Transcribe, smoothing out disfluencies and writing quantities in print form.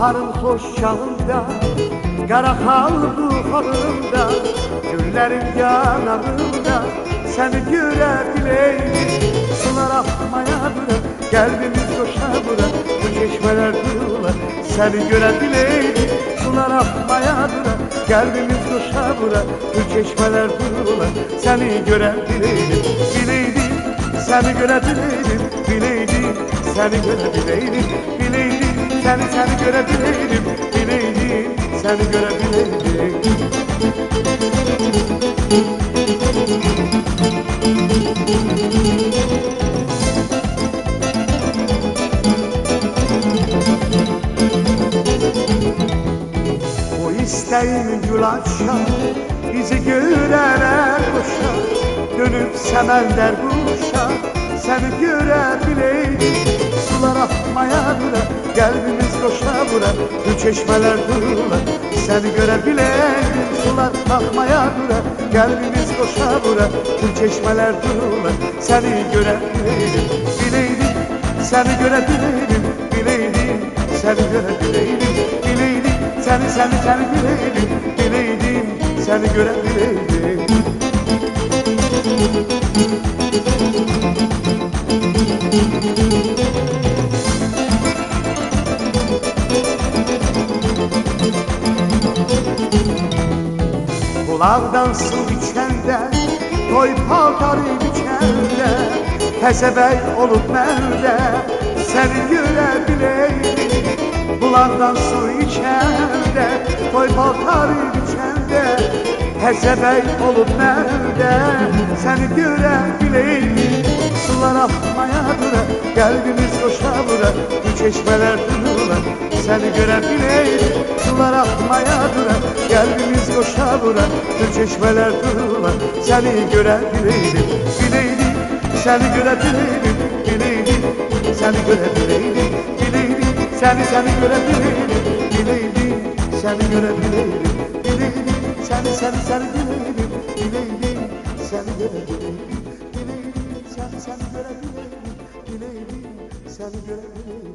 baharın hoş çağında, qara xalbu halında, güllərin yanağında səni görə bileydik. Sular akmaya bura, qəlbimiz coşa bura, bu çeşmələr dururlar səni görə bileydik. Sular akmaya bura, qəlbimiz coşa bura, bu çeşmələr dururlar səni görə bileydik. Bileydik, səni görə bileydik, bileydik, səni görə bileydik, bileydik, səni görə bileydim, bileydim, səni görə bileydim. O isteğin gül açar, bizi görənər qoşar, dönüb səməndər quşar, səni görə bileydim. Sular akmaya bura, qəlbimiz coşa bura, bu çeşmələr dururlar səni görə bileydim. Sular akmaya bura, qəlbimiz coşa bura, bu çeşmələr dururlar səni görə bileydim. Bileydim, səni görə bileydim, bileydim, səni görə bileydim, bileydim, səni bileydim, bileydim, səni görə bileydim. Bulaqdan su içəndə, toy paltarı biçəndə, təsəbəy olub məndə səni görə bileydim. Bulaqdan su içəndə, toy paltarı biçəndə, təsəbəy olub məndə səni görə bileydim. Sular akmaya bura, qəlbimiz coşa bura, bu çeşmələr dururlar səni görə bileydim. Sular akmaya bura, qəlbimiz coşa bura, bu çeşmələr dururlar səni görə bileydim. Bileydim, səni görə bileydim, bileydim, səni görə bileydim, bileydim, səni görə bileydim, bileydim, səni görə bileydim, bileydim, səni bileydim, bileydim, səni görə bileydim, bileydim, səni görə bileydim, bileydim, səni görə bileydim.